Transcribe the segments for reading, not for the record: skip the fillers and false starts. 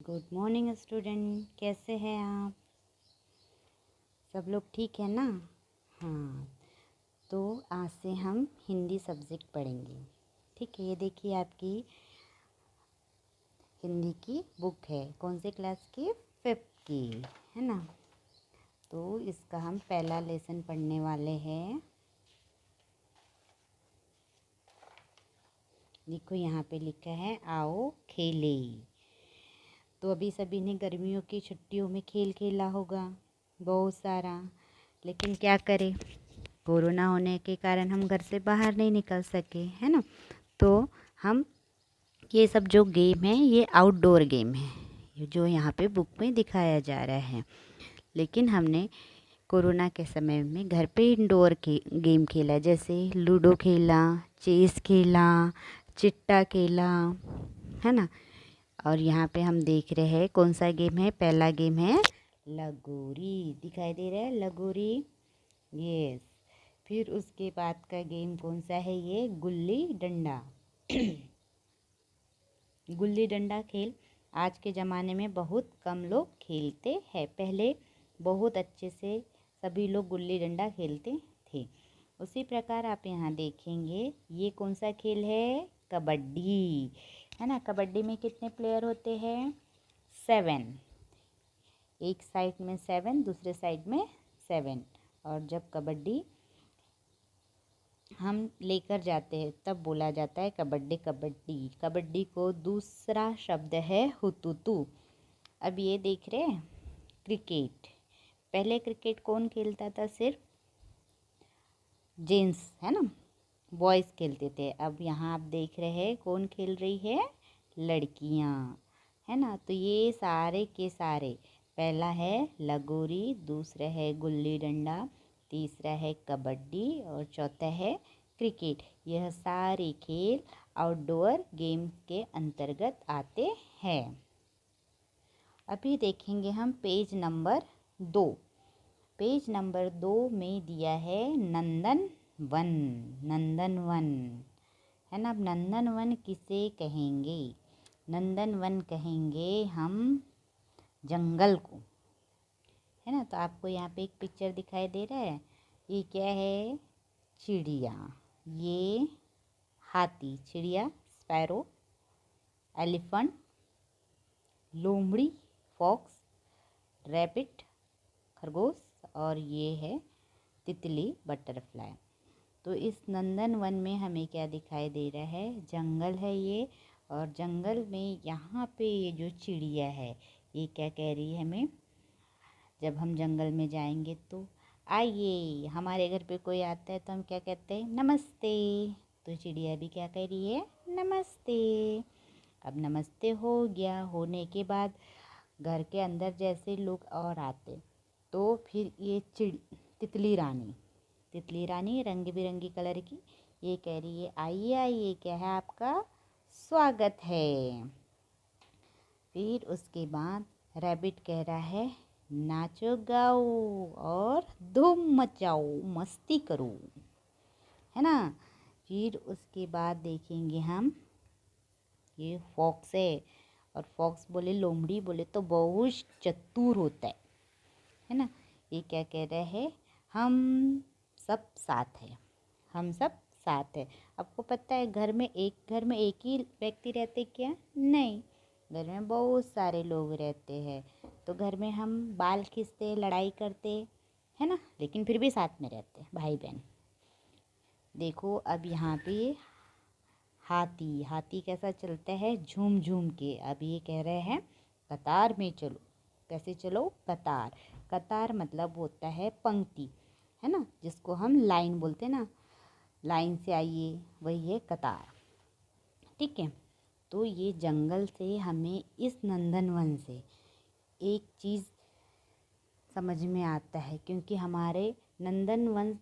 Good morning student, कैसे हैं आप? सब लोग ठीक है ना? हाँ, तो आज से हम हिंदी सब्जेक्ट पढ़ेंगे। ठीक है, ये देखिए आपकी हिंदी की बुक है। कौन से क्लास की? 5th की, है ना? तो इसका हम पहला लेसन पढ़ने वाले हैं। देखो यहाँ पे लिखा है आओ खेले। तो अभी सभी ने गर्मियों की छुट्टियों में खेल खेला होगा बहुत सारा, लेकिन क्या करें, कोरोना होने के कारण हम घर से बाहर नहीं निकल सके, है ना? तो हम ये सब जो गेम है ये आउटडोर गेम है, ये जो यहाँ पे बुक में दिखाया जा रहा है। लेकिन हमने कोरोना के समय में घर पे इंडोर के गेम खेला, जैसे लूडो खेला, चेस खेला, चिट्टा खेला, है ना? और यहाँ पे हम देख रहे हैं कौन सा गेम है। पहला गेम है लगोरी, दिखाई दे रहा है लगोरी, यस। फिर उसके बाद का गेम कौन सा है? ये गुल्ली डंडा। गुल्ली डंडा खेल आज के ज़माने में बहुत कम लोग खेलते हैं। पहले बहुत अच्छे से सभी लोग गुल्ली डंडा खेलते थे। उसी प्रकार आप यहाँ देखेंगे ये कौन सा खेल है? कबड्डी, है ना? कबड्डी में कितने प्लेयर होते हैं? 7। एक साइड में 7, दूसरे साइड में 7। और जब कबड्डी हम लेकर जाते हैं तब बोला जाता है कबड्डी कबड्डी। कबड्डी को दूसरा शब्द है हुतुतु। अब ये देख रहे हैं क्रिकेट। पहले क्रिकेट कौन खेलता था? सिर्फ जेंट्स, है ना, बॉयज़ खेलते थे। अब यहाँ आप देख रहे हैं कौन खेल रही है? लड़कियाँ, है ना? तो ये सारे के सारे, पहला है लगोरी, दूसरा है गुल्ली डंडा, तीसरा है कबड्डी और चौथा है क्रिकेट। यह सारे खेल आउटडोर गेम के अंतर्गत आते हैं। अभी देखेंगे हम पेज नंबर 2। पेज नंबर 2 में दिया है नंदन वन। नंदन वन, है ना? अब नंदन वन किसे कहेंगे? नंदन वन कहेंगे हम जंगल को, है ना? तो आपको यहाँ पे एक पिक्चर दिखाई दे रहा है, ये क्या है? चिड़िया। ये हाथी, चिड़िया, स्पैरो, एलिफेंट, लोमड़ी, फॉक्स, रैबिट, खरगोश, और ये है तितली, बटरफ्लाई। तो इस नंदन वन में हमें क्या दिखाई दे रहा है? जंगल है ये। और जंगल में यहाँ पे ये जो चिड़िया है ये क्या कह रही है हमें? जब हम जंगल में जाएंगे तो आइए, हमारे घर पे कोई आता है तो हम क्या कहते हैं? नमस्ते। तो चिड़िया भी क्या कह रही है? नमस्ते। अब नमस्ते हो गया, होने के बाद घर के अंदर जैसे लोग और आते तो फिर ये तितली रानी रंग बिरंगी कलर की, ये कह रही है आइए आइए, क्या है आपका स्वागत है। फिर उसके बाद रैबिट कह रहा है नाचो गाओ और धूम मचाओ, मस्ती करो, है ना? फिर उसके बाद देखेंगे हम ये फॉक्स है। और फॉक्स बोले, लोमड़ी बोले तो बहुत चतुर होता है ना? ये क्या कह रहा है? हम सब साथ है, हम सब साथ है। आपको पता है घर में एक ही व्यक्ति रहते क्या? नहीं, घर में बहुत सारे लोग रहते हैं। तो घर में हम बाल खींचते, लड़ाई करते, है ना, लेकिन फिर भी साथ में रहते हैं, भाई बहन। देखो अब यहाँ पे हाथी कैसा चलता है? झूम झूम के। अब ये कह रहे हैं कतार में चलो। कैसे चलो? कतार। कतार मतलब होता है पंक्ति, है ना, जिसको हम लाइन बोलते हैं ना, लाइन से आइए, वही है कतार। ठीक है, तो ये जंगल से हमें इस नंदनवन से एक चीज़ समझ में आता है, क्योंकि हमारे नंदनवन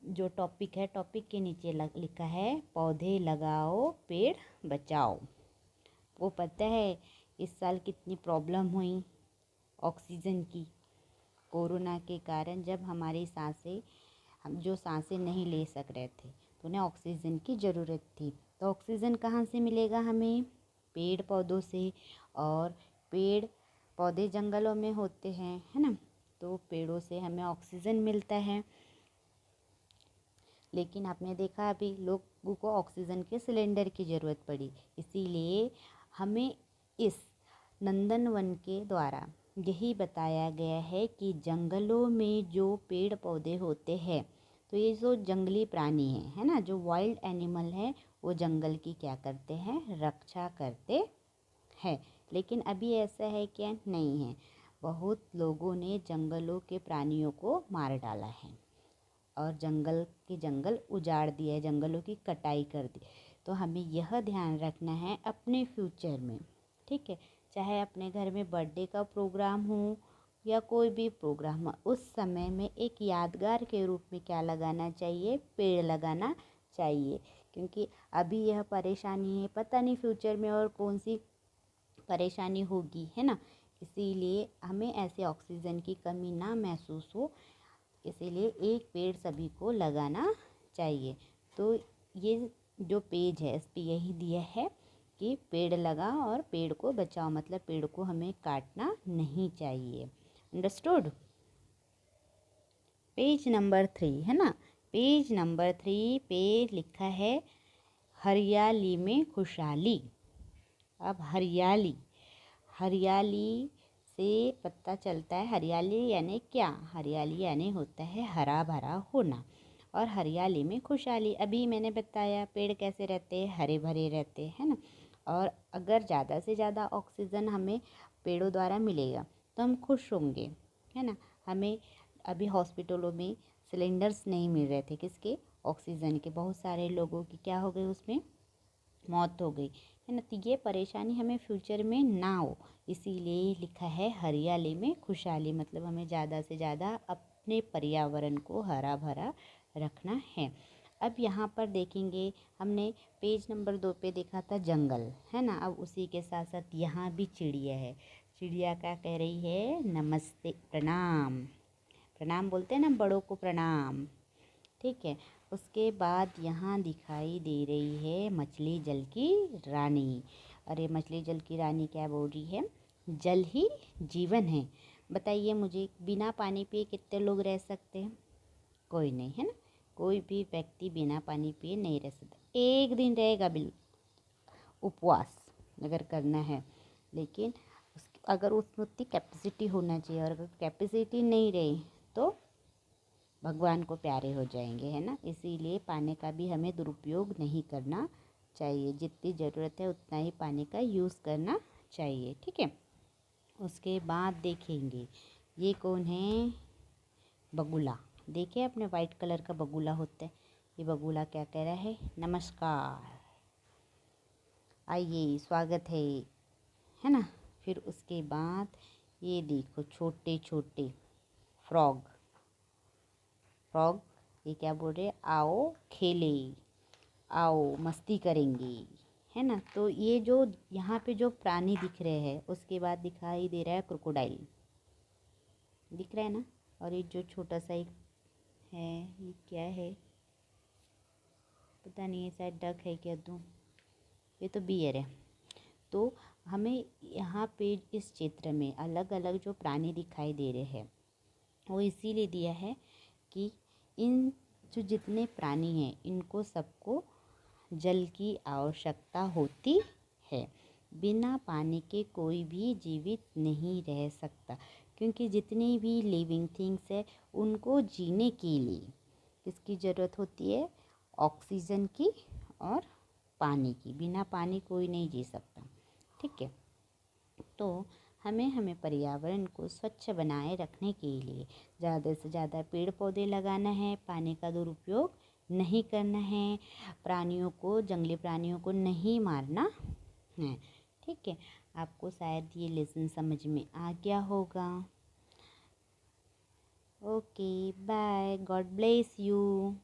जो टॉपिक है, टॉपिक के नीचे लिखा है पौधे लगाओ पेड़ बचाओ। वो पता है इस साल कितनी प्रॉब्लम हुई ऑक्सीजन की? कोरोना के कारण जब हमारी सांसें, हम जो सांसें नहीं ले सक रहे थे तो उन्हें ऑक्सीजन की ज़रूरत थी। तो ऑक्सीजन कहाँ से मिलेगा हमें? पेड़ पौधों से, और पेड़ पौधे जंगलों में होते हैं, है ना। तो पेड़ों से हमें ऑक्सीजन मिलता है। लेकिन आपने देखा अभी लोगों को ऑक्सीजन के सिलेंडर की ज़रूरत पड़ी, इसीलिए हमें इस नंदनवन के द्वारा यही बताया गया है कि जंगलों में जो पेड़ पौधे होते हैं, तो ये जो जंगली प्राणी हैं, है ना, जो वाइल्ड एनिमल हैं, वो जंगल की क्या करते हैं, रक्षा करते हैं। लेकिन अभी ऐसा है क्या, नहीं है। बहुत लोगों ने जंगलों के प्राणियों को मार डाला है और जंगल उजाड़ दिया है, जंगलों की कटाई कर दी। तो हमें यह ध्यान रखना है अपने फ्यूचर में, ठीक है। चाहे अपने घर में बर्थडे का प्रोग्राम हो या कोई भी प्रोग्राम हो, उस समय में एक यादगार के रूप में क्या लगाना चाहिए, पेड़ लगाना चाहिए। क्योंकि अभी यह परेशानी है, पता नहीं फ्यूचर में और कौन सी परेशानी होगी, है ना। इसीलिए हमें ऐसे ऑक्सीजन की कमी ना महसूस हो, इसीलिए एक पेड़ सभी को लगाना चाहिए। तो ये जो पेज है इस पे यही दिया है कि पेड़ लगा और पेड़ को बचाओ, मतलब पेड़ को हमें काटना नहीं चाहिए। अंडरस्टूड। पेज नंबर 3, है ना। पेज नंबर 3 पे लिखा है हरियाली में खुशहाली। अब हरियाली, हरियाली से पता चलता है, हरियाली यानी क्या, हरियाली यानी होता है हरा भरा होना, और हरियाली में खुशहाली। अभी मैंने बताया पेड़ कैसे रहते हैं, हरे भरे रहते हैं ना। और अगर ज़्यादा से ज़्यादा ऑक्सीजन हमें पेड़ों द्वारा मिलेगा तो हम खुश होंगे, है ना। हमें अभी हॉस्पिटलों में सिलेंडर्स नहीं मिल रहे थे, किसके, ऑक्सीजन के। बहुत सारे लोगों की क्या हो गई, उसमें मौत हो गई, है ना। तो ये परेशानी हमें फ्यूचर में ना हो, इसीलिए लिखा है हरियाली में खुशहाली, मतलब हमें ज़्यादा से ज़्यादा अपने पर्यावरण को हरा भरा रखना है। अब यहाँ पर देखेंगे, हमने पेज नंबर 2 पे देखा था जंगल, है ना। अब उसी के साथ साथ यहाँ भी चिड़िया है। चिड़िया क्या कह रही है, नमस्ते, प्रणाम। प्रणाम बोलते हैं ना, बड़ों को प्रणाम, ठीक है। उसके बाद यहाँ दिखाई दे रही है मछली जल की रानी। अरे मछली जल की रानी क्या बोल रही है, जल ही जीवन है। बताइए मुझे, बिना पानी पिए कितने लोग रह सकते हैं, कोई नहीं, है ना। कोई भी व्यक्ति बिना पानी पिए नहीं रह सकता। एक दिन रहेगा बिल उपवास अगर करना है, लेकिन अगर उसमें उतनी कैपेसिटी होना चाहिए, और अगर कैपेसिटी नहीं रही तो भगवान को प्यारे हो जाएंगे, है ना। इसीलिए पानी का भी हमें दुरुपयोग नहीं करना चाहिए, जितनी ज़रूरत है उतना ही पानी का यूज़ करना चाहिए, ठीक है। उसके बाद देखेंगे ये कौन है, बगुला। देखिए अपने वाइट कलर का बगुला होता है। ये बगुला क्या कह रहा है, नमस्कार, आइए, स्वागत है ना। फिर उसके बाद ये देखो छोटे छोटे फ्रॉग, फ्रॉग ये क्या बोल रहे हैं, आओ खेले, आओ मस्ती करेंगे, है ना। तो ये जो यहाँ पे जो प्राणी दिख रहे हैं, उसके बाद दिखाई दे रहा है क्रोकोडाइल, दिख रहा है ना। और ये जो छोटा सा एक है, ये क्या है पता नहीं, है शायद डक है क्या, दूँ, ये तो बियर है। तो हमें यहाँ पे इस चित्र में अलग अलग जो प्राणी दिखाई दे रहे हैं, वो इसीलिए दिया है कि इन जो जितने प्राणी हैं, इनको सबको जल की आवश्यकता होती है। बिना पानी के कोई भी जीवित नहीं रह सकता, क्योंकि जितनी भी लिविंग थिंग्स है, उनको जीने के लिए किसकी ज़रूरत होती है, ऑक्सीजन की और पानी की। बिना पानी कोई नहीं जी सकता, ठीक है। तो हमें पर्यावरण को स्वच्छ बनाए रखने के लिए ज़्यादा से ज़्यादा पेड़ पौधे लगाना है, पानी का दुरुपयोग नहीं करना है, प्राणियों को, जंगली प्राणियों को नहीं मारना है, ठीक है। आपको शायद ये लेसन समझ में आ गया होगा। Okay, bye, God bless you.